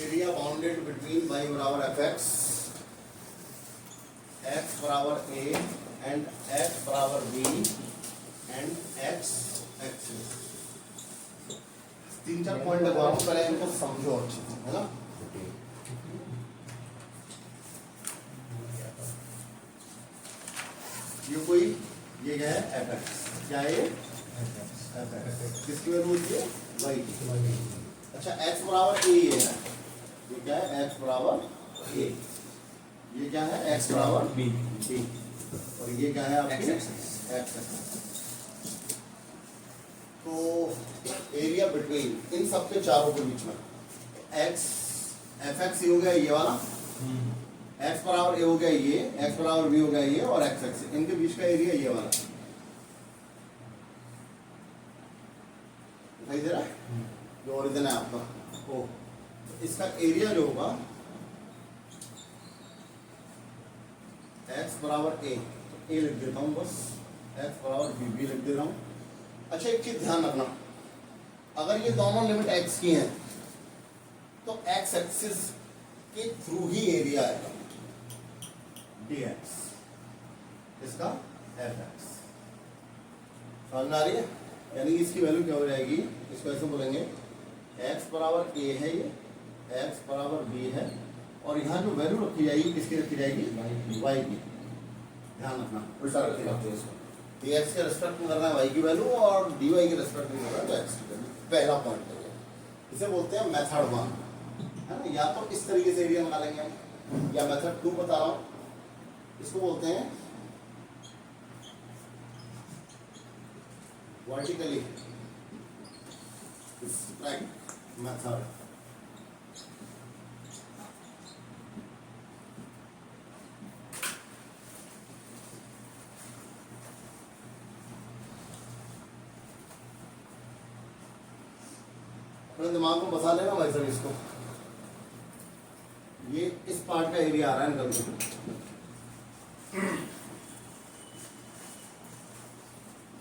Area bounded between y बराबर F x बराबर A and x बराबर b एंड x एक्सिस। तीन चार पॉइंट लगवा रहा हूँ, पहले इनको समझो अच्छे से, है ना। ये कोई, ये क्या है एफ एक्स, क्या है ये एफ एक्स, किसकी वैल्यू होती है वाई की। अच्छा एक्स बराबर ए है ना, ये क्या है एक्स बराबर ए, ये क्या है एक्स बराबर बी, और ये क्या है आपकी एक्स एक्स। तो एरिया बिटवीन इन सबके चारों के बीच में एक्स एफ एक्स हो गया ये वाला, एक्स बराबर ए हो गया ये, एक्स बराबर बी हो गया ये, और एक्स एक्स, इनके बीच का एरिया ये वाला दिखाई दे रहा है, जो ओरिजिन है आपका ओ। तो इसका एरिया जो होगा एक्स बराबर ए, तो ए लिख देता हूँ बस, एक्स बराबर बी, बी लिख दे रहा हूँ। अच्छा एक चीज ध्यान रखना, अगर ये दोनों लिमिट एक्स की हैं तो एक्स एक्सिस के थ्रू ही एरिया आएगा dx, इसका एफ एक्स। समझ में आ रही है? यानी इसकी वैल्यू क्या हो जाएगी, इसको ऐसे बोलेंगे x बराबर a है ये, x बराबर b है, और यहाँ जो वैल्यू रखी जाएगी किसकी रखी जाएगी y की। ध्यान रखना उल्टा रखी जाती है इसको, dx के रेस्पेक्ट में करना है y की वैल्यू और dy के रेस्पेक्ट में करना है तो x की वैल्यू। पहला पॉइंट है, इसे बोलते हैं मेथड 1, है ना। या तो इस तरीके से एरिया निकालेंगे हम, या मेथड 2 बता रहा हूँ, इसको बोलते हैं वर्टिकली स्ट्रेक्ट मेथड। अपने दिमाग में बसा लेना भाई साहब इसको, ये इस पार्ट का एरिया आ रहा है निकल के,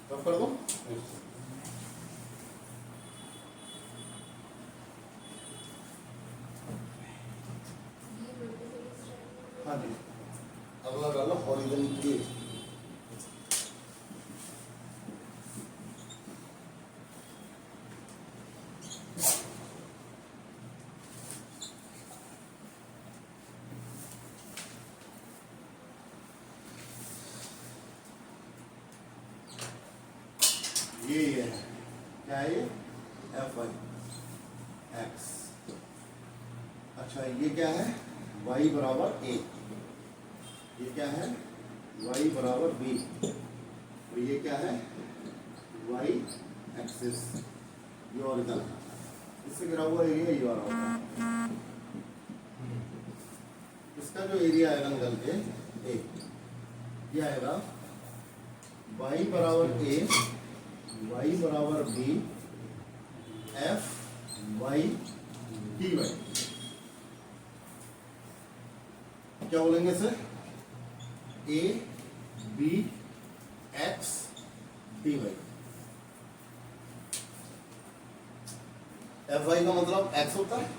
कब कर दो हाँ जी, अगला डालो हॉरिजॉन्टली। ये है क्या है ये एफ वाई एक्स। अच्छा ये क्या है y बराबर a, ये क्या है y बराबर b, और ये क्या है y एक्सिस, ये ऑरिजिन, इससे गिरा हुआ एरिया ये वाला होता है। इसका जो एरिया आएगा निकल के a, ये आएगा y बराबर a, y बराबर b, f y dy। क्या बोलेंगे sir, a b x dy। F Y का मतलब x होता है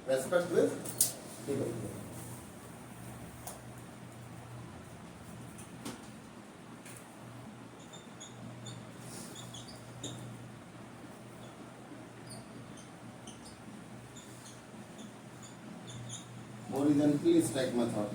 respect with dy। horizontally stack method।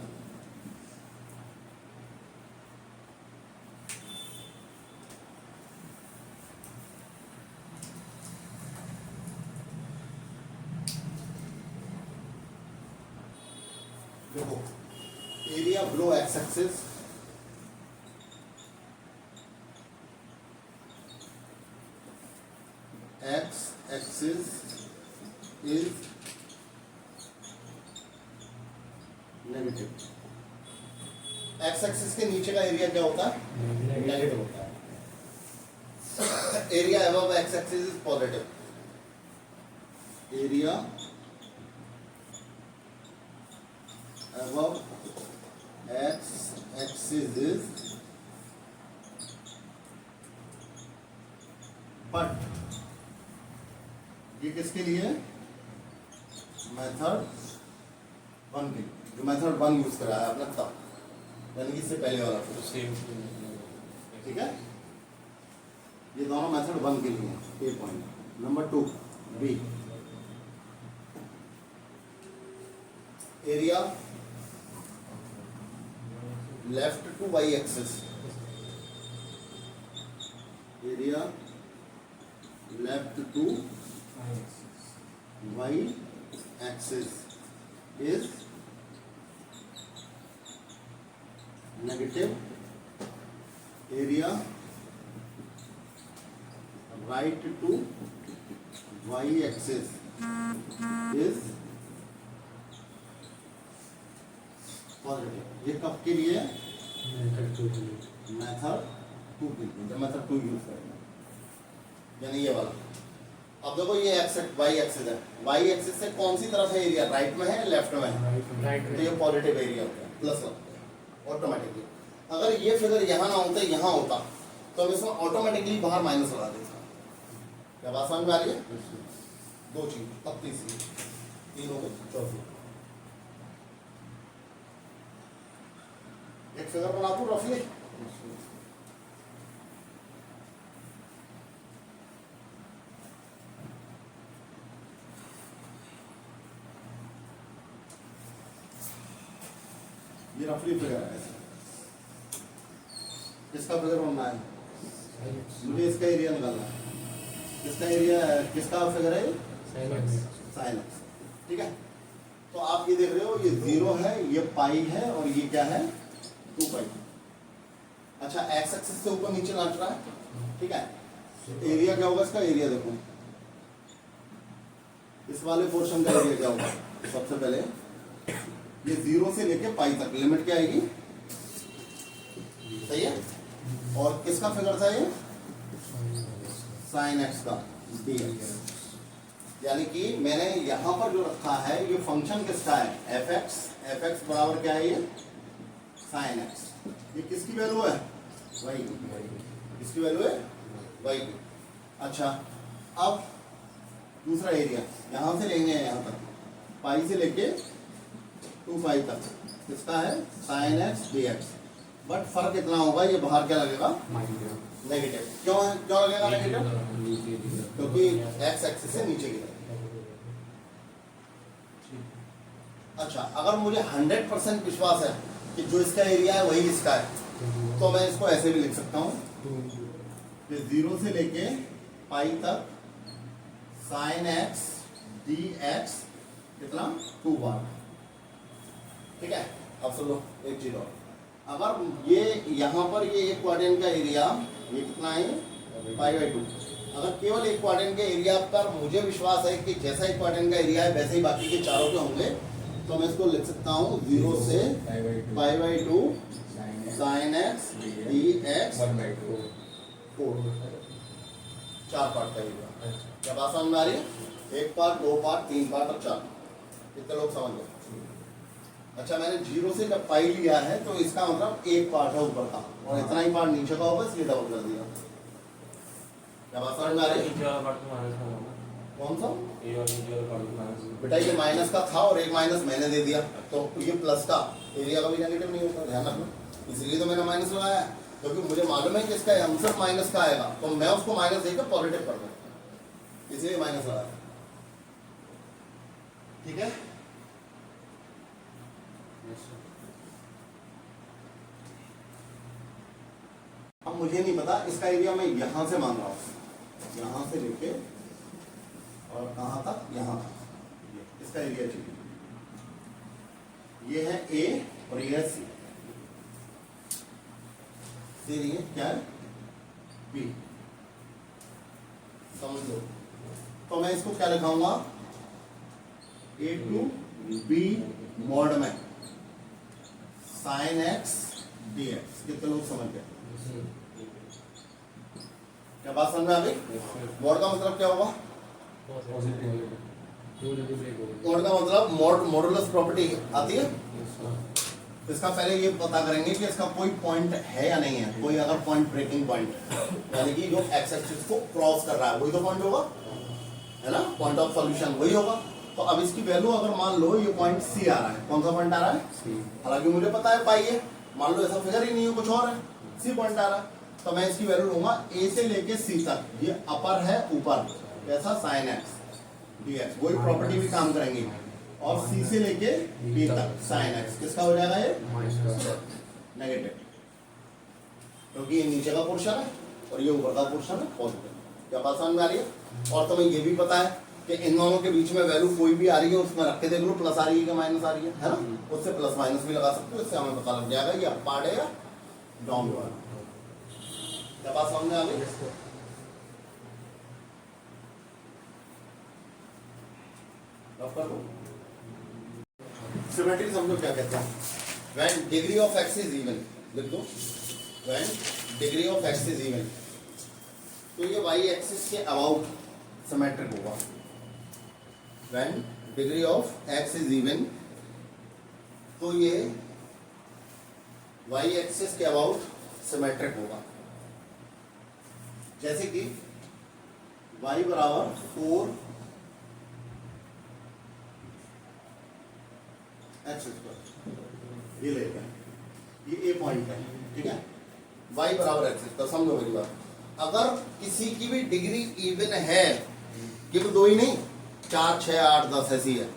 देखो area below X axis, X axis is negative. X axis के नीचे का एरिया क्या होता है नेगेटिव होता है। Area above x axis is positive, area above x axis is but ये किसके लिए है? मेथड 1 के लिए, जो मेथड 1 यूज करा है आपने तब, यानी कि इससे पहले वाला सेम। ठीक है, ये दोनों मेथड 1 के लिए है। A point number 2 B, area left to Y axis, area left to Y axis is negative, area right to Y axis is positive. ये कब के लिए? मेथड 2 के लिए, जब मेथड 2 यूज करेंगे, यानी ये वाला। अब देखो ये एक्स वाई एक्सिस है, वाई एक्सिस से कौन सी तरफ है एरिया, राइट में है लेफ्ट में है? राइट। तो ये पॉजिटिव एरिया होता है, प्लस लगता है ऑटोमेटिकली। अगर ये फिगर यहाँ ना होता, यहाँ होता, तो हम इसमें ऑटोमेटिकली बाहर माइनस लगा देते। क्या बात समझ में आ रही है? दो चीज, अब तीसरी, तीन हो गई, चौथी। एक फिगर बना दूं रफली, ये रफली फिगर है। किसका फिगर बनना है? मुझे इसका एरिया निकालना है। किसका एरिया, किसका फिगर है? Sine x. ठीक है, तो आप ये देख रहे हो, ये 0 है, ये पाई है, और ये क्या है? 2 पाई। अच्छा, एक्स एक्सिस से ऊपर नीचे नाच रहा है। ठीक है, एरिया क्या होगा इसका? एरिया देखो, इस वाले पोर्शन का एरिया क्या होगा? सबसे पहले ये 0 से लेके पाई तक लिमिट क्या आएगी? सही है। और किसका फिगर था ये? साइन एक्स का dx। यानी कि मैंने यहां पर जो रखा है, ये फंक्शन किसका है? एफ एक्स बराबर क्या है? ये साइन एक्स। ये किसकी वैल्यू है? वाई की। किसकी वैल्यू है? वाई की। अच्छा, अब दूसरा एरिया यहां से लेंगे, यहां तक पाई से लेके 2 पाई तक किसका है? Sine x dx। बट फर्क कितना होगा? ये बाहर क्या लगेगा? नेगेटिव। क्यों है? क्यों लगेगा नेगेटिव? क्योंकि एक्स एक्सिस से नीचे की तरफ। अच्छा, अगर मुझे 100% विश्वास है कि जो इसका एरिया है वही इसका है, तो मैं इसको ऐसे भी लिख सकता हूँ कि 0 से लेके पाई तक साइन एक्स dx कितना? 2 बार। ठीक है, अब सुन लो एक चीज और, अगर ये यहाँ पर ये एक क्वाड्रेंट का एरिया ये कितना है? π/2। अगर केवल एक क्वाड्रेंट के एरिया पर मुझे विश्वास है कि जैसा एक क्वाड्रेंट का एरिया है वैसे ही बाकी के चारों के होंगे, तो मैं इसको लिख सकता हूँ 0 से π/2 साइन एक्स dx 4 पार्ट का एरिया। क्या बात समझ में आ रही है? 1 पार्ट, 2 पार्ट, 3 पार्ट और 4। कितने लोग समझ गए? अच्छा, मैंने 0 से जब पाई लिया है तो इसका मतलब 1 पार्ट है ऊपर का, और इतना ही पार्ट नीचे का होगा, इसलिए डबल कर दिया। क्या बात समझ में आ रही है? कौन सा? बेटा ये माइनस का था और एक माइनस मैंने दे दिया, तो ये प्लस का एरिया का भी नेगेटिव नहीं होता, ध्यान रखना। इसलिए तो मैंने माइनस लगाया, क्योंकि मुझे मालूम है कि इसका आंसर माइनस का आएगा, तो मैं उसको माइनस देकर पॉजिटिव कर दूँ, इसलिए माइनस लगाया। ठीक है, अब मुझे नहीं पता इसका एरिया, मैं यहां से मान रहा हूं, यहां से लेके और कहां तक? यहां तक इसका एरिया चाहिए। ये है ए और ये है सी। ये क्या है? बी। समझ लो, तो मैं इसको क्या लिखाऊंगा? ए टू बी मॉड में साइन एक्स dx। कितने लोग समझ गए? क्या बात समझ में आ गई? मॉड का मतलब क्या होगा? मॉड का मतलब मॉडुलस प्रॉपर्टी आती है। इसका पहले ये पता करेंगे कि इसका कोई पॉइंट है या नहीं है, कोई अगर पॉइंट ब्रेकिंग पॉइंट यानी कि जो एक्स एक्सिस को क्रॉस कर रहा है वही तो पॉइंट होगा, है ना, पॉइंट ऑफ सॉल्यूशन वही होगा। तो अब इसकी वैल्यू अगर मान लो ये पॉइंट सी आ रहा है, कौन सा पॉइंट आ रहा है, हालांकि मुझे पता है पाई है, मान लो ऐसा फिगर ही नहीं है कुछ और है, सी पॉइंट आ रहा है, तो मैं इसकी वैल्यू लूंगा ए से लेके सी तक, ये अपर है ऊपर कैसा साइन एक्स डी एक्स, वही प्रॉपर्टी भी काम करेंगी, और सी से लेके बी तक साइन एक्स किसका हो जाएगा ये नेगेटिव, क्योंकि ये नीचे का पोर्शन है और ये ऊपर का पोर्शन है पॉजिटिव। क्या बात समझ में आ रही है? और तुम्हें ये भी पता है कि इन दोनों के बीच में वैल्यू कोई भी आ रही है उसमें रख के देख लो प्लस आ रही है कि माइनस आ रही है ना, उससे प्लस माइनस भी लगा सकते हो, इससे हमें पता लग जाएगा ये अप पार्ट है या डाउन पार्ट। क्या बात समझ में आ गई? सिमेट्री समझो क्या कहते हैं, when degree of x is even, लिख दो when degree of x is even, तो ये वाई एक्सिस के अबाउट सिमेट्रिक होगा। When degree of x is even, तो ये वाई एक्सिस के अबाउट सिमेट्रिक होगा। जैसे कि y बराबर 4 एक्स स्क्वायर, ये लेते हैं, ये ए पॉइंट है, ठीक है, y बराबर एक्स स्क्वायर। समझो मेरी बात, अगर किसी की भी डिग्री इवन है, केवल दो ही नहीं 4 6 8 10 ऐसी है,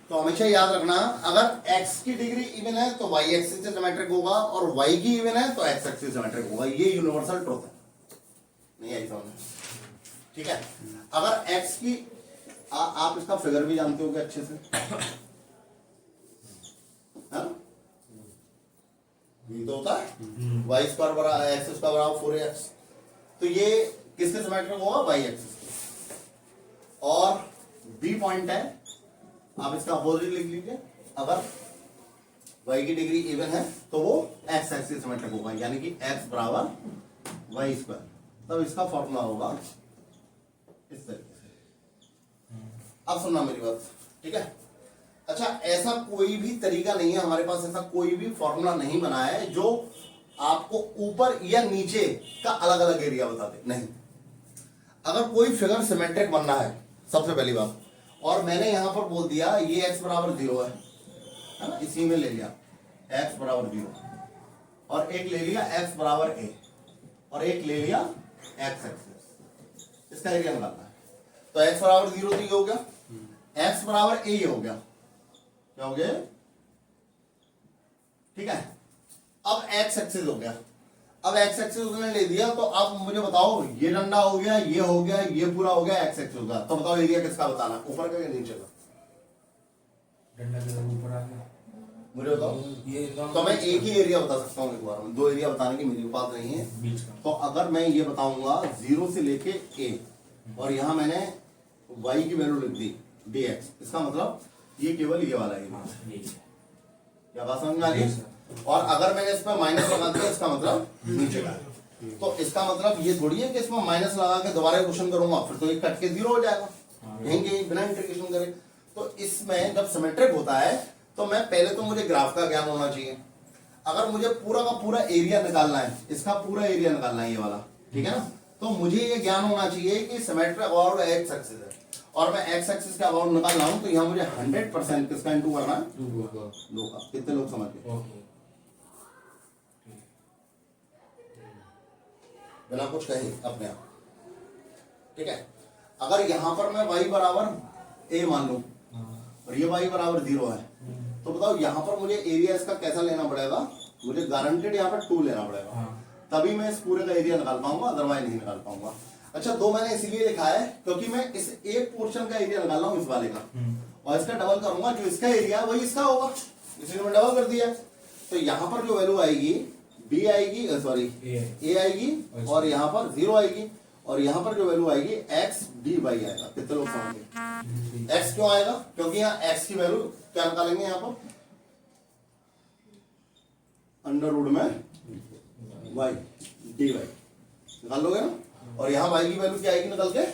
तो हमेशा याद रखना अगर x की डिग्री इवन है तो y एक्सिस से सिमेट्रिक होगा, और y की इवन है तो x एक्सिस से सिमेट्रिक होगा। ये यूनिवर्सल ट्रुथ है, नहीं आई समझ? ठीक है, अगर x की आप इसका फिगर भी जानते होगे अच्छे से, है ना, ये तो होता है y स्क्वायर बराबर x स्क्वायर बराबर 4x, तो ये किसके सिमेट्रिक होगा, y एक्सिस। और b पॉइंट है, आप इसका अपोजिट लिख लीजिए, अगर y की डिग्री इवन है तो वो x एक्सिस सिमेट्रिक होगा, यानी कि x बराबर y स्क्वायर, तब इसका फॉर्मूला होगा इस तरीके से। अब सुनना मेरी बात, ठीक है। अच्छा, ऐसा कोई भी तरीका नहीं है हमारे पास, ऐसा कोई भी फॉर्मूला नहीं बना है जो आपको ऊपर या नीचे का अलग अलग एरिया बता दे, नहीं। अगर कोई फिगर सिमेट्रिक बनना है, सबसे पहली बात, और मैंने यहां पर बोल दिया ये x बराबर 0 है ना, इसी में ले लिया x बराबर 0, और एक ले लिया x बराबर a, और एक ले लिया x एक्सिस, इसका एरिया निकालना है। तो x बराबर 0 तो ये हो गया, x बराबर a ये हो गया, क्या हो गया, ठीक है। अब x एक्सिस हो गया, अब x एक्सिस उसने ले दिया, तो अब मुझे बताओ ये डंडा हो गया, ये हो गया, ये पूरा हो गया, x एक्सिस हो गया, तो बताओ एरिया किसका बताना, ऊपर का या नीचे का? डंडा के ऊपर आ गया, मुझे बताओ। तो मैं एक ही एरिया बता सकता हूँ एक बार में, दो एरिया बताने की मेरी बात नहीं है बीच का। तो अगर मैं ये बताऊंगा 0 से लेके a, और यहां मैंने y की वैल्यू लिख दी dx, इसका मतलब ये केवल ये वाला एरिया, क्या बात समझ में आ रही है? और अगर मैंने इसमें माइनस लगा दिया, इसका मतलब नीचे का, तो इसका मतलब ये थोड़ी है कि इसमें माइनस लगा के दोबारा क्वेश्चन करूंगा फिर तो ये कट के 0 हो जाएगा, यहीं बिना इंटीग्रेशन करे। तो इसमें जब सिमेट्रिक होता है तो मैं पहले तो मुझे ग्राफ का ज्ञान होना चाहिए। अगर मुझे पूरा का पूरा एरिया निकालना है, इसका पूरा एरिया निकालना है ये वाला, ठीक है ना, तो मुझे ये ज्ञान होना चाहिए कि सिमेट्रिक अबाउट एक्स एक्सिस है, और मैं एक्स एक्सिस का अबाउट निकाल रहा हूं, तो यहाँ मुझे 100% किसका इंटू करना है, 2 का। कितने लोग समझ गए बिना कुछ कहे अपने आप, ठीक है। अगर यहां पर मैं y बराबर a मान लूं और ये y बराबर 0 है, तो बताओ यहां पर मुझे एरिया इसका कैसा लेना पड़ेगा, मुझे गारंटेड यहाँ पर 2 लेना पड़ेगा, तभी मैं इस पूरे का एरिया निकाल पाऊंगा, अदरवाइज नहीं निकाल पाऊंगा। अच्छा, 2 मैंने इसलिए लिखा है क्योंकि मैं इस एक पोर्शन का एरिया निकाल रहा हूँ इस वाले का, और इसका डबल करूंगा, जो इसका एरिया वही इसका होगा, इसलिए मैं डबल कर दिया। तो यहाँ पर जो वैल्यू आएगी b आएगी, सॉरी a आएगी, और यहाँ पर 0 आएगी, और यहाँ पर जो वैल्यू आएगी x dy आएगा। कितने लोग समझ गए? x क्यों आएगा? क्योंकि यहाँ x की वैल्यू क्या निकालेंगे, यहाँ पर अंडर रूट में y dy निकाल लोगे ना, और यहाँ y की वैल्यू क्या आएगी निकल के,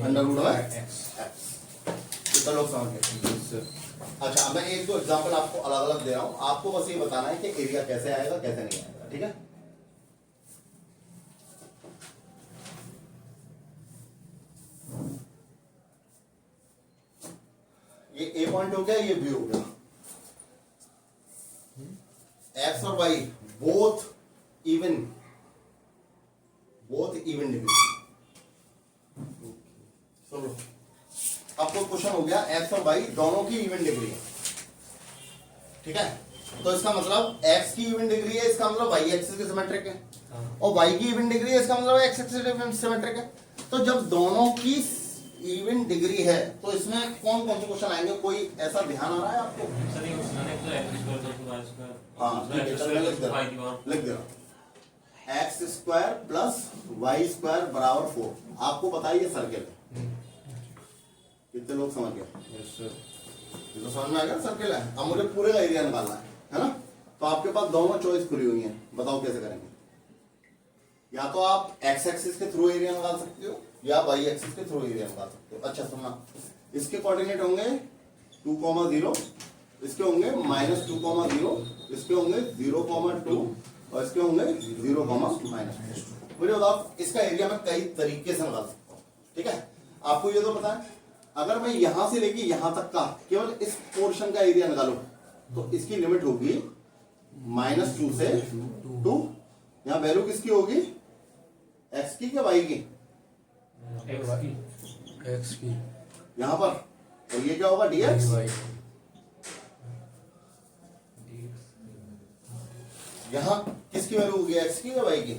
अंडर रूट में x। कितने लोग समझ गए? अच्छा, मैं एक दो एग्जांपल आपको अलग अलग दे रहा हूं, आपको बस ये बताना है कि एरिया कैसे आएगा कैसे नहीं आएगा, ठीक है। ये ए पॉइंट हो गया, ये बी हो गया। एक्स और वाई बोथ इवन डिग्री। सुनो, आपको क्वेश्चन हो गया एक्स और वाई दोनों की इवन डिग्री है, ठीक है। तो इसका मतलब एक्स की इवन डिग्री है, इसका मतलब वाई एक्सिस के सिमेट्रिक है, और वाई की इवन डिग्री है, इसका मतलब एक्स एक्सिस के सिमेट्रिक है। तो जब दोनों की इवन डिग्री है तो इसमें कौन कौन से क्वेश्चन आएंगे, कोई ऐसा ध्यान आ रहा है आपको? हाँ, लिख दे रहा, X square plus Y square बराबर 4। आपको बताइए सर्किल है, कितने लोग समझ गए? ये तो समझ में आ गया, सर्किल है। अब मुझे पूरे का एरिया निकालना है ना। तो आपके पास दोनों चॉइस खुली हुई है, बताओ कैसे करेंगे। या तो आप एक्स एक्सिस के थ्रू एरिया निकाल सकते हो या वाई एक्सिस के थ्रू एरिया निकाल सकते हो। अच्छा सुनना, इसके कोऑर्डिनेट होंगे 2,0, इसके होंगे -2,0, इसके होंगे 0,2 और इसके होंगे 0,-2। मुझे बताओ, इसका एरिया मैं कई तरीके से निकाल सकता हूँ, ठीक है। आपको ये तो पता है, अगर मैं यहां से लेके यहां तक का केवल इस पोर्शन का एरिया निकालूं तो इसकी लिमिट होगी -2 से 2। यहां वैल्यू किसकी होगी, एक्स की क्या वाई की? एक्स की। यहां पर, और ये क्या होगा, डीएक्स। यहां किसकी वैल्यू होगी, एक्स की या वाई की?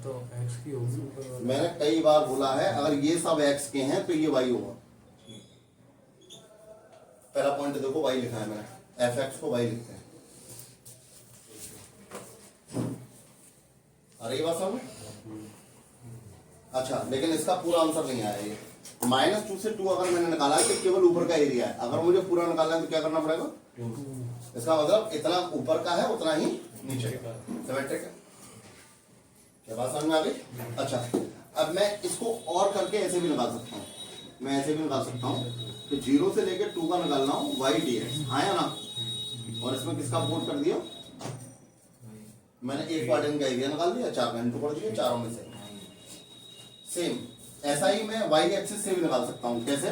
तो एक्स की होगी। मैंने कई बार बोला है, अगर ये सब एक्स के हैं तो ये वाई होगा। पहला पॉइंट देखो, वाई लिखा है मैंने, एफ एक्स को वाई लिखते हैं। अरे ये बात समझ। अच्छा, लेकिन इसका पूरा आंसर नहीं आया। ये -2 से 2 अगर मैंने निकाला है तो केवल ऊपर का एरिया है। अगर मुझे पूरा निकालना है तो क्या करना पड़ेगा? इसका मतलब इतना ऊपर का है उतना ही नीचे का, सिमेट्रिक है। क्या बात समझ में आ गई? अच्छा, अब मैं इसको और करके ऐसे भी निकाल सकता हूँ। मैं ऐसे भी निकाल सकता हूँ कि 0 से लेकर 2 का निकालना हो, वाई डी एक्स, हाँ या ना। और इसमें किसका पुट कर दिया मैंने, एक क्वाड्रेंट का एरिया निकाल दिया, 4 का इंटू कर दिया चारों में से। सेम ऐसा ही मैं वाई एक्सिस से भी निकाल सकता हूँ। कैसे?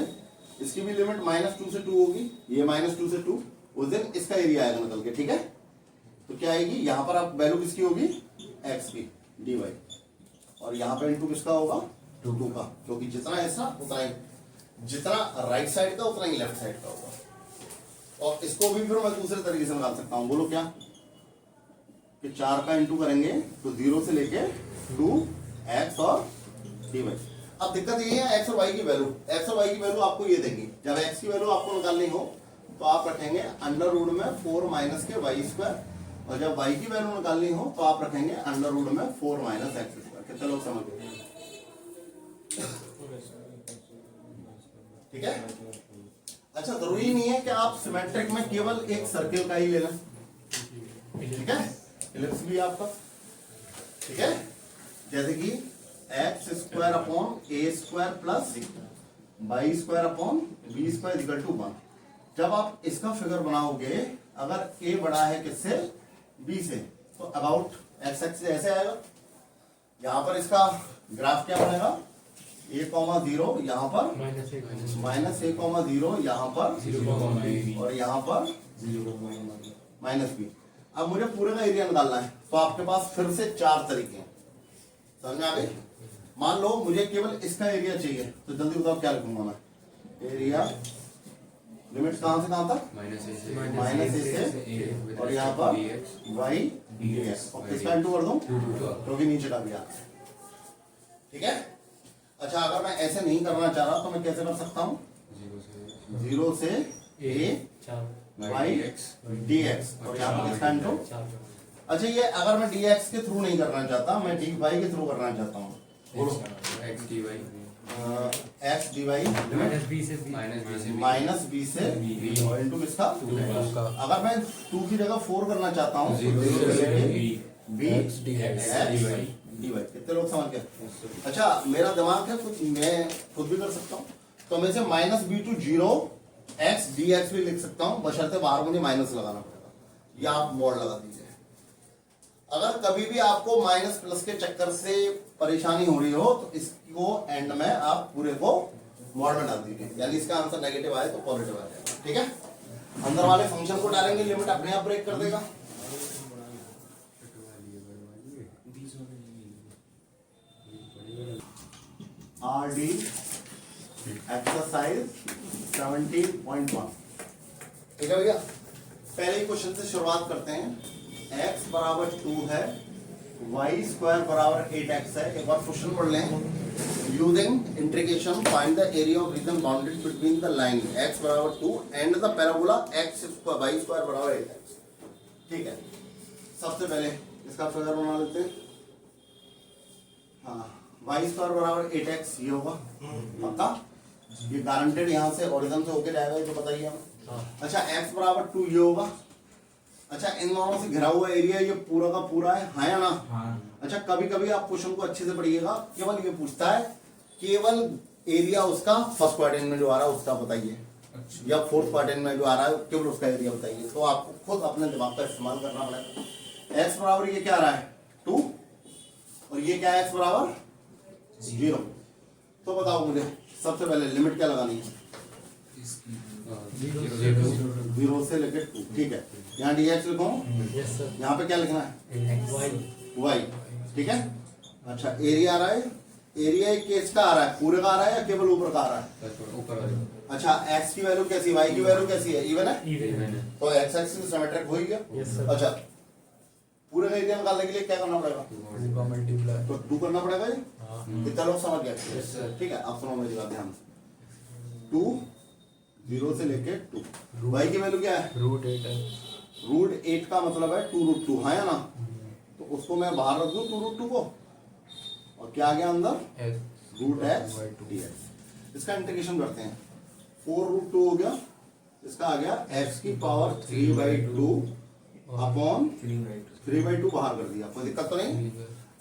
इसकी भी लिमिट -2 से 2 होगी, ये -2 से 2, उस दिन इसका एरिया आएगा निकल के, ठीक है। तो क्या आएगी, यहाँ पर आप वैल्यू किसकी होगी, एक्स की डी वाई, और यहाँ पे इंटू किसका होगा, 2 का, क्योंकि जितना ऐसा उतना ही, जितना राइट साइड का उतना ही लेफ्ट साइड का होगा। और इसको भी फिर मैं दूसरे तरीके से निकाल सकता हूँ, बोलो क्या, कि 4 का इंटू करेंगे तो 0 से लेके 2 एक्स और डी वाई। अब दिक्कत ये है, एक्स और वाई की वैल्यू, एक्स और वाई की वैल्यू आपको ये देंगी। जब एक्स की वैल्यू आपको निकालनी हो तो आप रखेंगे अंडर रूट में 4 माइनस के वाई स्क्वायर, और जब वाई की वैल्यू निकालनी हो तो आप रखेंगे अंडर रूट में 4 माइनस एक्स स्क्वायर। कितने लोग समझ गए? ठीक है। अच्छा, जरूरी नहीं है कि आप सिमेट्रिक में केवल एक सर्किल का ही ले लें, ठीक है। इलिप्स भी आपका, ठीक है। जैसे कि X square upon A square plus Y square upon B square equal to 1। जब आप इसका फिगर बनाओगे, अगर ए बड़ा है किससे, बी से, तो अबाउट एक्स एक्सिस ऐसे आएगा। यहां पर इसका ग्राफ क्या बनेगा, a,0 यहाँ पर -a,0 यहाँ पर, और यहाँ पर -b। अब मुझे पूरे का एरिया निकालना है, तो आपके पास फिर से 4 तरीके हैं, समझ में आ गई। मान लो मुझे केवल इसका एरिया चाहिए, तो जल्दी बताओ क्या लिखूंगा मैं, एरिया लिमिट कहां से कहां तक, -a से, और यहाँ पर y dx, और किसका इंटू कर दूं, क्योंकि नीचे का भी आ, ठीक है। अच्छा, अगर मैं ऐसे नहीं करना चाह रहा तो मैं कैसे कर सकता हूँ, 0 से a y dx, और यहाँ पर किसका इंटू। अच्छा, ये अगर मैं dx के थ्रू नहीं करना चाहता, मैं dy के थ्रू करना चाहता हूँ, X D Y, X D Y minus B से बी, और इंटू किसका, अगर मैं 2 की जगह 4 करना चाहता हूँ, बी एक्स डी वाई। कितने लोग समझ गए? अच्छा, मेरा दिमाग है कुछ, मैं खुद भी कर सकता हूँ। तो मैं से -b to 0 x D x भी लिख सकता हूं, बशर्ते बाहर मुझे माइनस लगाना पड़ेगा, या आप मोड़ लगा दीजिए। अगर कभी भी आपको माइनस प्लस के चक्कर से परेशानी हो रही हो तो इसको एंड में आप पूरे को मोड़ में डाल दीजिए, यानी इसका आंसर नेगेटिव आए तो पॉजिटिव आ जाएगा। ठीक है, अंदर वाले फंक्शन को डालेंगे, लिमिट अपने आप ब्रेक कर देगा। R D exercise 17.1। ठीक है भैया, पहले क्वेश्चन से शुरुआत करते हैं। x बराबर 2 है, y स्क्वायर बराबर 8x है। एक बार क्वेश्चन पढ़ लें। Using integration find the area of reason bounded between the line x बराबर 2 and the parabola x square y square बराबर 8x। ठीक है, सबसे पहले इसका फिगर बना लेते हैं। हाँ, y स्क्वायर बराबर 8x ये होगा पक्का, ये गारंटेड यहाँ से ओरिजिन से होके जाएगा, ये तो बताइए हमें। अच्छा, x बराबर 2 ये होगा। अच्छा, इन दोनों से घिरा हुआ एरिया ये पूरा का पूरा है, हाँ या ना? हाँ। अच्छा, कभी कभी आप क्वेश्चन को अच्छे से पढ़िएगा, केवल ये पूछता है केवल एरिया उसका फर्स्ट क्वाड्रेंट में जो आ रहा है उसका बताइए। अच्छा। या फोर्थ क्वाड्रेंट में जो आ रहा है केवल उसका एरिया बताइए। तो आपको खुद अपने दिमाग का इस्तेमाल करना पड़ेगा। x बराबर ये क्या आ रहा है 2 और ये क्या है x बराबर 0। तो बताओ मुझे सबसे पहले लिमिट क्या लगानी है? 0 से लेकर 2। ठीक है, यहाँ dx लिखो, यहाँ पे क्या लिखना है? y। ठीक है, अच्छा एरिया आ रहा है, एरिया केस का आ रहा है, पूरे का आ रहा है या केवल ऊपर का आ रहा है? अच्छा, x की वैल्यू कैसी है, y की वैल्यू कैसी है? इवन है, तो x एक्सिस सिमेट्रिक हो ही गया। अच्छा, पूरे का एरिया निकालने के लिए क्या करना पड़ेगा? तो 2 करना पड़ेगा जी। कितना लोग समझ गए? ठीक है, आप सुनो मेरी बात ध्यान से। 2 0 से लेके 2, y की वैल्यू क्या है? √8 है। √8 का मतलब है 2√2, हाँ या ना? तो उसको मैं बाहर रख दूं 2√2 को, और क्या आ गया अंदर? √x dx। इसका इंटीग्रेशन करते हैं। 4√2 हो गया, इसका आ गया x की पावर 3/2 अपॉन 3/2 बाहर कर दिया, कोई दिक्कत तो नहीं?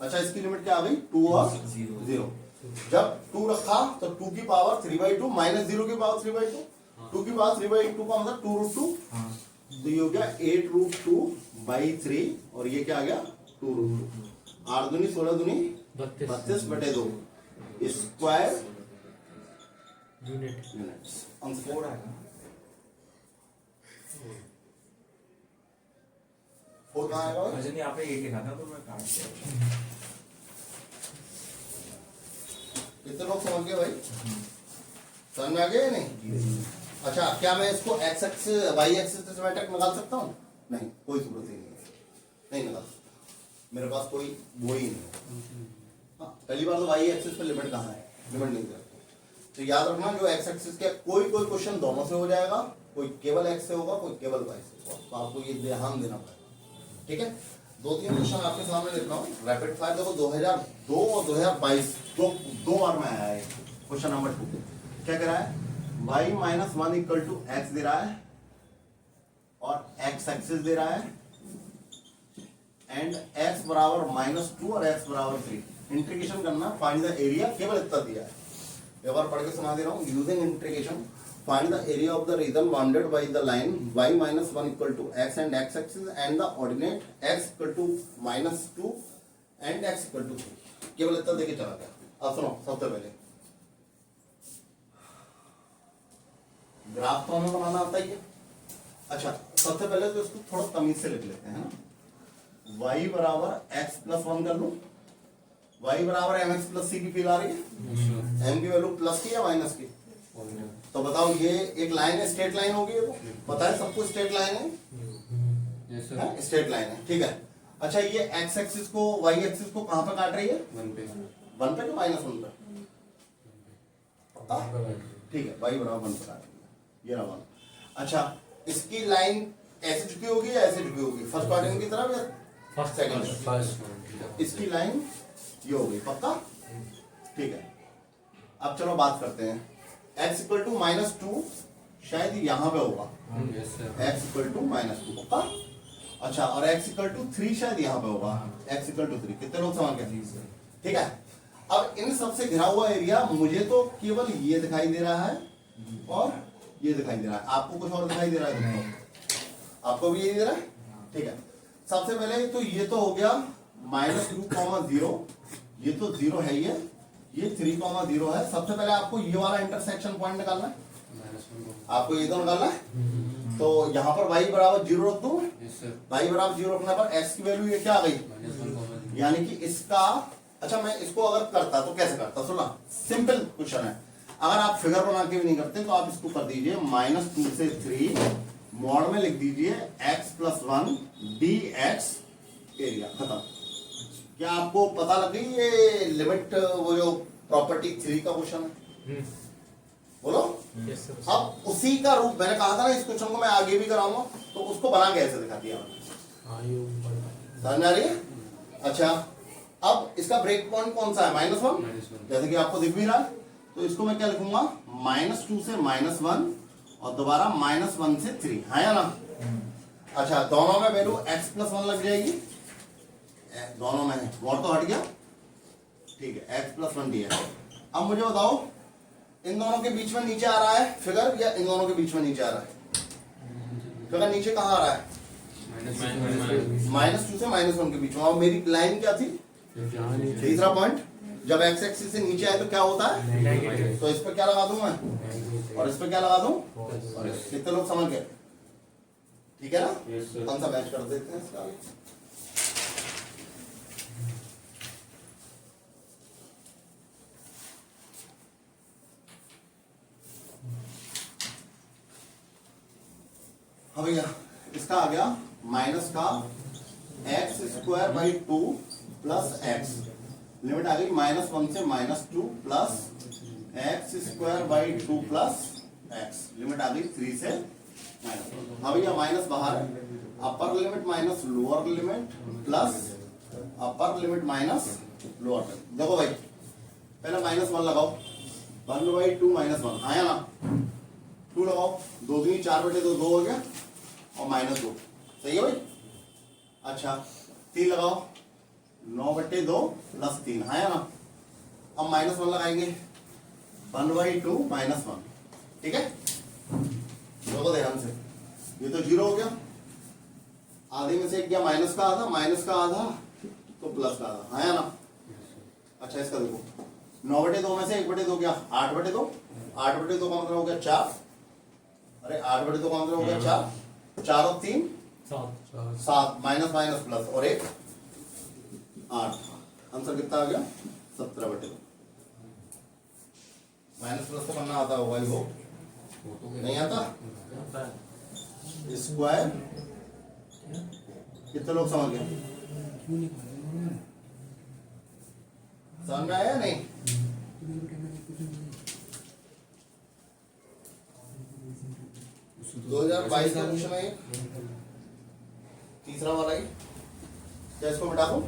अच्छा, इसकी लिमिट क्या आ गई? 2 और 0। जब 2 रखा तो 2 की पावर 3/2 माइनस 0 की पावर 3/2, 2 की पावर 3/2 का मतलब 2√2। तो ये हो गया 8√2/3 और ये क्या आ गया 2√2। 8 दूनी 16 दूनी 32/2 स्क्वायर यूनिट्स। आंसर 4 आएगा। 4 कहाँ आएगा? अजय यहाँ पे 8 लिखा था तो मैं काट दिया। कितने लोग समझ गए भाई? समझ में आ गया या नहीं? अच्छा, क्या मैं इसको x एक्सिस y एक्सिस से सिमेट्रिक निकाल सकता हूँ? नहीं, कोई सूरत ही नहीं निकाल सकता, मेरे पास कोई वो ही नहीं है। हाँ, पहली बार तो y एक्सिस पे लिमिट कहाँ है? लिमिट नहीं दे रखी। तो याद रखना, जो x एक्सिस के कोई क्वेश्चन दोनों से हो जाएगा, कोई केवल x से होगा, कोई केवल y से होगा, तो आपको ये ध्यान देना पड़ेगा। ठीक है, 2-3 क्वेश्चन आपके सामने लिख रहा हूँ रैपिड फायर। देखो 2002 और 2022 दो बार में आया है। क्वेश्चन नंबर 2 क्या कह रहा है? y minus 1 equal to X दे रहा है और x एक्सिस दे रहा है, एंड x बराबर -2 और x बराबर 3। इंटीग्रेशन करना, फाइंड द एरिया, केवल इतना दिया है। एक बार पढ़ के सुना दे रहा हूँ। Using integration find the area of the region bounded by the line y minus 1 equal to x and x axis and the ordinate x equal to -2 and x equal to 3। केवल इतना देके चला गया। अब सुनो, सबसे पहले ग्राफ तो हमें बनाना आता ही है। अच्छा, सबसे पहले तो इसको थोड़ा तमीज से लिख लेते हैं ना। y बराबर x प्लस 1 कर लूं, y बराबर mx प्लस c की फील आ रही है। m की वैल्यू प्लस की या माइनस की? तो बताओ, ये एक लाइन है, स्ट्रेट लाइन होगी, ये पता है सबको स्ट्रेट लाइन है, स्ट्रेट लाइन है। ठीक है, अच्छा ये x एक्सिस को y एक्सिस को कहां पे काट रही है? 1 पे कि -1 पे? ठीक है, y बराबर 1 पे काट रही है, ये रहा 1। अच्छा, इसकी लाइन ऐसे झुकी होगी या ऐसे झुकी होगी? फर्स्ट क्वाड्रेंट की तरफ या फर्स्ट सेकंड? इसकी लाइन ये होगी, पक्का? ठीक है, अब चलो बात करते हैं। x इक्वल टू -2 शायद यहाँ पे होगा, x इक्वल टू -2 पक्का? अच्छा, और x इक्वल टू 3 शायद यहाँ पे होगा, x इक्वल टू 3। कितने लोग समझ गए? ठीक है, अब इन सबसे घिरा हुआ एरिया मुझे तो केवल ये दिखाई दे रहा है और ये दिखाई दे रहा है, आपको कुछ और दिखाई दे रहा है? नहीं। आपको भी यही दे रहा है, ठीक है। सबसे पहले तो ये तो हो गया -2,0, ये तो 0 है, ये 3,0 है। सबसे पहले आपको ये वाला इंटरसेक्शन पॉइंट निकालना है, आपको ये तो निकालना है। तो यहाँ पर y बराबर 0 रख दूं, y बराबर 0 रखने पर x की वैल्यू ये क्या आ गई, यानी कि इसका, अच्छा मैं इसको अगर करता तो कैसे करता, सुना, सिंपल क्वेश्चन है। अगर आप फिगर बना के भी नहीं करते तो आप इसको कर दीजिए -2 से 3 मॉड में लिख दीजिए x+1 dx एरिया, खत्म। क्या आपको पता लग गई ये लिमिट, वो जो प्रॉपर्टी 3 का क्वेश्चन है, बोलो। अब उसी का रूप मैंने कहा था ना, इस क्वेश्चन को मैं आगे भी कराऊंगा, तो उसको बना के ऐसे दिखा दिया मैंने, समझ आ रही है? अच्छा, अब इसका ब्रेक पॉइंट कौन सा है, -1, जैसे कि आपको दिख भी रहा है। तो इसको मैं क्या लिखूंगा, -2 से -1 और दोबारा -1 से 3, है या ना? अच्छा, दोनों में वैल्यू x+1 लग जाएगी, दोनों में है, और तो हट गया, ठीक है, x+1 दिया। अब मुझे बताओ, इन दोनों के बीच में नीचे आ रहा है फिगर, या इन दोनों के बीच में नीचे आ रहा है फिगर? नीचे कहाँ आ रहा है, -2 से -1 के बीच में। और मेरी लाइन क्या थी, तीसरा पॉइंट, जब x एक्सिस से नीचे आए तो क्या होता है, तो इस पर क्या लगा दूं मैं, और इस पर क्या लगा दूं, और कितने लोग समझ गए, ठीक है ना? कौन सा मैच कर देते हैं इसका, हाँ भैया, इसका आ गया माइनस का x² 2 प्लस x, लिमिट आ गई -1 से -2 plus x² 2 plus x, limit आ गई 3 से -1। हाँ भैया, माइनस बाहर है, upper limit minus lower limit plus upper limit minus lower limit. देखो भाई, पहले -1 लगाओ, 1/2 -1 आया ना, 2 लगाओ, 2 दूनी 4/2, 2 हो गया, और -2, सही है भाई। अच्छा, 3 लगाओ, 9/2 प्लस 3, है ना? अब -1 लगाएंगे, 1/2 -1, ठीक है? देखो ध्यान से, ये तो 0 हो गया, आधे में से एक गया माइनस का आधा, माइनस का आधा तो प्लस का आधा, है ना? अच्छा, इसका देखो, 9/2 में से 1/2 गया, 8/2, 8/2 का मतलब हो गया 4, अरे 8/2 का मतलब हो गया 4, 4 और 3 7, माइनस माइनस प्लस, और 1 8, आंसर कितना आ गया, 17/2। माइनस प्लस को करना आता होगा, वो नहीं आता, स्क्वायर, कितने लोग समझ गए, समझ में आया नहीं? दो 2022 का क्वेश्चन है ये, तीसरा वाला ही, क्या इसको मिटा दूं?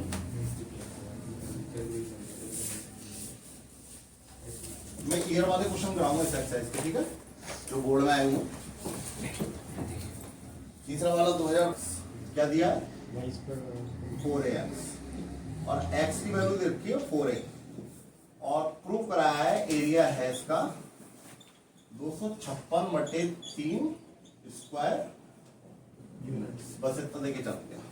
मैं क्लियर वाले क्वेश्चन कराऊंगा इस एक्सरसाइज के, ठीक है, जो बोर्ड में आए हुए। तीसरा वाला 2000 क्या दिया है, 4ax, और x की वैल्यू दे रखी है 4a, और प्रूव कराया है एरिया है इसका 256/3 स्क्वायर यूनिट्स। बस इतना देके चलते हैं।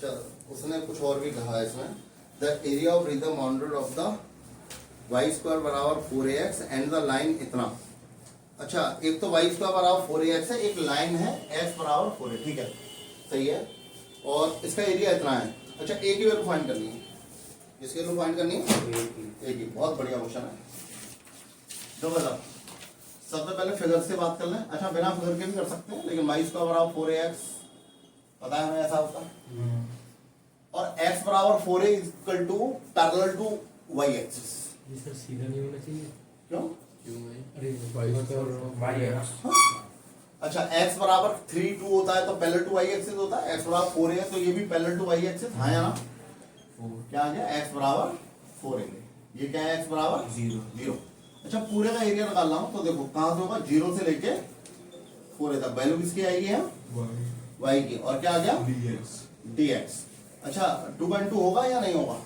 चलो, उसने कुछ और भी कहा है इसमें, the area of rhythm bounded of the y² बराबर 4ax एंड द लाइन इतना। अच्छा, एक तो y² बराबर 4ax है, एक लाइन है x बराबर 4a, ठीक है, सही है, और इसका एरिया इतना है। अच्छा, a की वैल्यू फाइंड करनी है, इसकी वैल्यू फाइंड करनी है a की, बहुत बढ़िया क्वेश्चन है। तो बताओ, सबसे पहले फिगर से बात कर लें। अच्छा, बिना फिगर के भी कर सकते हैं, लेकिन y² बराबर 4ax पता है हमें, ऐसा होता है, और x बराबर 4a equal to parallel to y axis. Sir सीधा नहीं होना चाहिए, क्यों? अरे y y अच्छा, x बराबर 3 2 होता है तो पैरेलल टू y एक्सिस होता है, x बराबर 4a है तो ये भी पैरेलल टू y एक्सिस, हाँ या ना? क्या आ गया, x बराबर 4a, ये क्या है, x बराबर 0। अच्छा, पूरे का एरिया निकाल रहा हूं, तो देखो कहां से होगा, 0 से लेके 4a तक, वैल्यू किसकी आएगी है, y की, और क्या आ गया, dx। अच्छा, 2/2 होगा या नहीं होगा,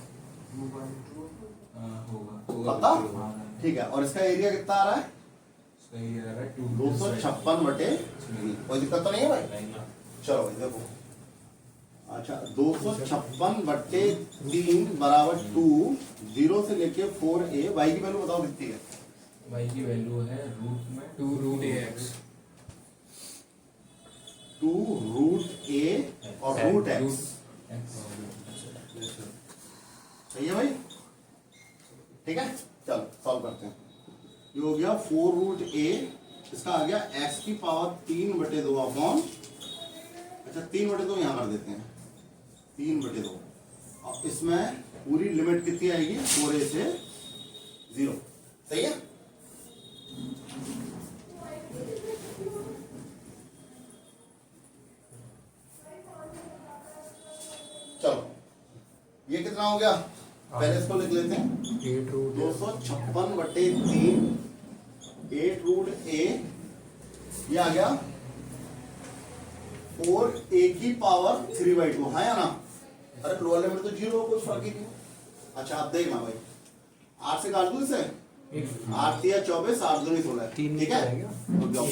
होगा पक्का? हाँ, ठीक है, और इसका एरिया कितना आ रहा है? इसका ये आ रहा है 256/3। कोई दिक्कत तो नहीं है भाई? चलो भाई देखो, अच्छा 256/3 बराबर 2, 0 से लेके 4a। y की वैल्यू बताओ कितनी है? y की वैल्यू है रूट में 2√ax 2√a और √x। सही है भाई? ठीक है, चलो सॉल्व करते हैं। ये हो गया 4√a, इसका आ गया x की पावर 3/2 अपॉन, अच्छा 3/2 यहाँ कर देते हैं, 3/2। और इसमें पूरी लिमिट कितनी आएगी? 4a से 0। सही है? चलो ये कितना हो गया? पहले इसको लिख लेते हैं। 256/3 8√a, ये आ गया 4a की पावर 3/2। हाँ या ना? अरे लोअर लिमिट तो 0 हो, कोई फर्क ही नहीं। अच्छा अब देखना भाई, 8 से काट दूं इसे, 8 या 24, 8 दूनी 16। ठीक है, तो जाओ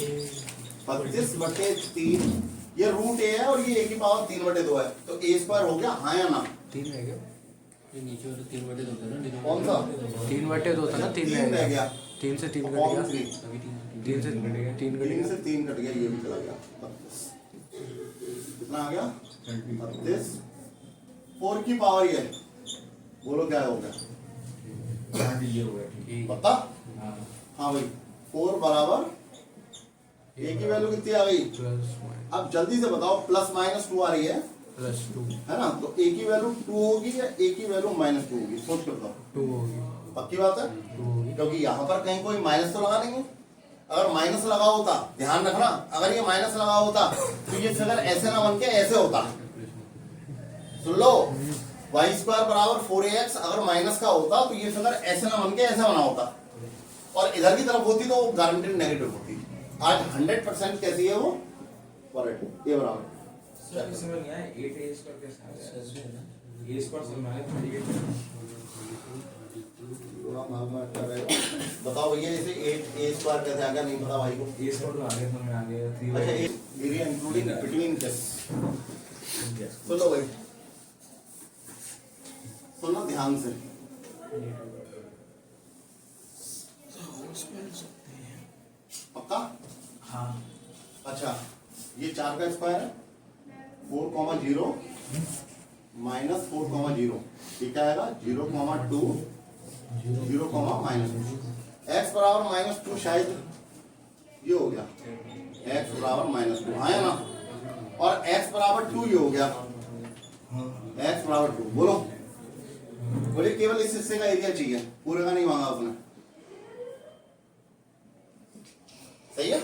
32/3, ये √a है और ये a की पावर 3/2 है, तो a² हो गया। हाँ या ना? 3 रह गया, ये नीचे वाला 3/2 होता है ना, कौन सा? 3/2 होता है ना, 3 3 रह गया, 3 से 3 कट अपॉन गया, 3। 3 से 3 कट 3 गया, से 3 कट गया, ये भी चला गया 32। कितना आ गया? 32। 4 की पावर ये, बोलो क्या हो गया? ये हो गया ठीक पता? हाँ हाँ भाई, 4 बराबर a की वैल्यू कितनी आ गई? अब जल्दी से बताओ, +-2 आ रही है +2 है ना? तो a की वैल्यू 2 होगी या a की वैल्यू -2 होगी? सोच कर बताओ। 2 होगी, पक्की बात है? 2 होगी। क्योंकि यहाँ पर कहीं कोई माइनस तो लगा नहीं है। अगर माइनस लगा होता, ध्यान रखना, अगर ये माइनस लगा होता तो ये फिगर ऐसे ना बन के ऐसे होता। सुन लो, y² बराबर 4ax अगर माइनस का होता तो ये फिगर ऐसे ना बन के ऐसे बना होता, और इधर की तरफ होती तो वो गारंटेड नेगेटिव होती। आज 100% कैसी है वो? करेक्ट, ये बराबर। सर इसमें नहीं आया 8a स्क्वायर कैसे आ गया? a स्क्वायर से हमारे 38 पूरा मामला अच्छा रहेगा। बताओ भैया, इसे 8a² कैसे आ गया? नहीं पता भाई को। a स्क्वायर तो आगे समझ में आ गया 3 अच्छा, एरिया इंक्लूडिंग बिटवीन दिस। सुनो भाई, सुनो ध्यान से। पक्का? हाँ अच्छा, ये 4 का स्क्वायर है, 4, 0 -4, 0। ठीक आएगा 0, 2 0, -2। x बराबर -2, शायद ये हो गया x बराबर -2। हाँ या ना? और x बराबर 2 ये हो गया, x बराबर 2। बोलो बोले, केवल इस हिस्से का एरिया चाहिए, पूरे का नहीं मांगा उसने। सही है?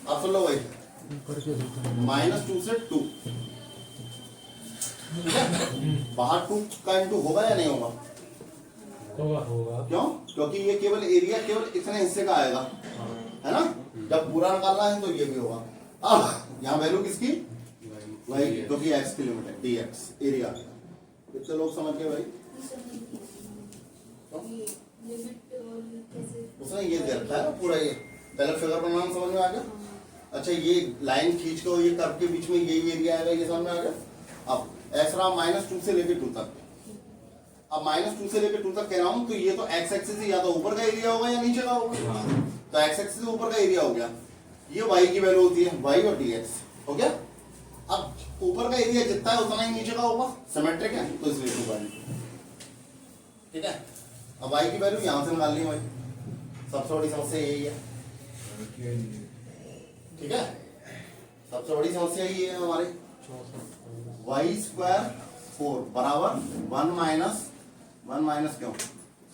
अब सुन लो भाई, -2 से 2, ठीक है? बाहर 2 का इंटू होगा या नहीं होगा? होगा। क्यों? क्योंकि ये केवल एरिया केवल इतने हिस्से का आएगा, है ना? जब पूरा निकालना है तो ये भी होगा। अब यहाँ वैल्यू किसकी? भाई, क्योंकि x की लिमिट है, dx एरिया। कितने लोग समझ गए भाई? उसने ये दे रखा है ना पूरा, ये पहले फिगर बनाना समझ में आ गया। अच्छा, ये लाइन खींच के ये कर्व के बीच में यही एरिया आएगा, ये समझ में आ गया। अब x रहा -2 से लेके 2 तक। अब -2 से लेके 2 तक कह रहा हूं, तो ये तो x एक्सिस से या तो ऊपर का एरिया होगा या नीचे का होगा। तो x एक्सिस से ऊपर का एरिया हो गया, ये y की वैल्यू होती है, y और dx हो गया। अब ऊपर का एरिया जितना है उतना ही नीचे का होगा, सिमेट्रिक है, तो इसलिए 2 बार। ठीक है, अब y की वैल्यू यहां से निकालनी है भाई, सबसे बड़ी समस्या यही है। ठीक है, सबसे बड़ी समस्या यही है हमारी। y² 4 बराबर 1 माइनस क्यों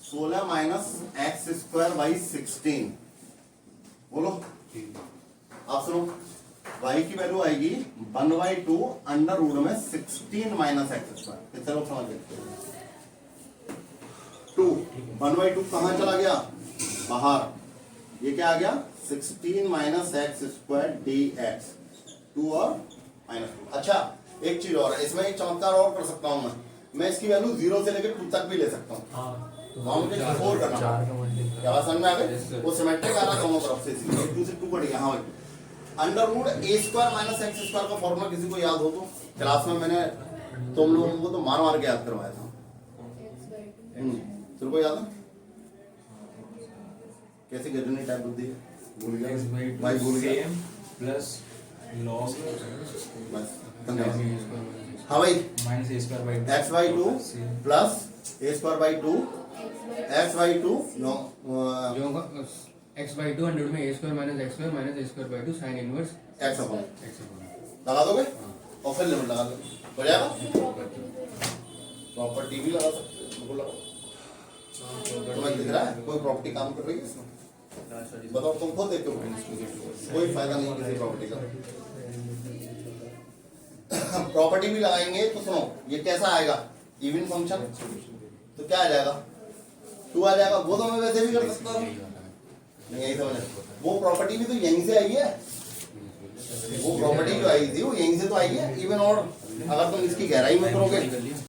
16 -x² 16। बोलो, आप सुनो, y की वैल्यू आएगी 1/2 अंडर रूट में 16 -x²। कितने लोग समझ गए? 2 1/2 कहाँ चला गया? बाहर। ये क्या आ गया? 16 -x² dx। 2 और -2। अच्छा, एक चीज और, इसमें एक चमत्कार और कर सकता हूं मैं इसकी वैल्यू 0 से लेकर 2 तक भी ले सकता हूँ। वहाँ मुझे 4 करना 4 का मल्टीप्लाई क्या बात समझ में आ गई? वो सिमेट्रिक आ रहा दोनों तरफ से, इसलिए 2 से 2 कट गया। हाँ भाई, अंडर रूट ए स्क्वायर माइनस एक्स स्क्वायर का फॉर्मूला किसी को याद हो तो? क्लास में मैंने तुम लोगों को तो मार मार के याद करवाया था। तेरे को याद है कैसे गजनी टाइप बुद्धि है? भूल गया x by भाई, 2 भूल गया same plus log बस धन्यवाद। हाँ भाई, minus a square by 2 X by 2 same plus A square by 2 X by 2 नो जो होगा x by 2 अंडर में a स्क्वायर माइनस x स्क्वायर माइनस a स्क्वायर by 2 sin inverse X upon x upon लगा दोगे और फिर लिमिट लगा दोगे, हो जाएगा। प्रॉपर्टी भी लगा सकते हो, बिल्कुल लगाओ। तुम्हें दिख रहा है कोई प्रॉपर्टी काम कर रही है इसमें? बताओ, तुम खुद देखो, कोई फायदा नहीं किसी प्रॉपर्टी का। प्रॉपर्टी भी लगाएंगे तो सुनो, ये कैसा आएगा? इवन फंक्शन तो क्या आ जाएगा? 2 आ जाएगा। वो तो मैं वैसे भी कर सकता हूँ, नहीं यही समझ। वो प्रॉपर्टी भी तो यहीं से आई है, वो प्रॉपर्टी जो आई थी वो यहीं से तो आई है। इवन और अगर तुम इसकी गहराई में करोगे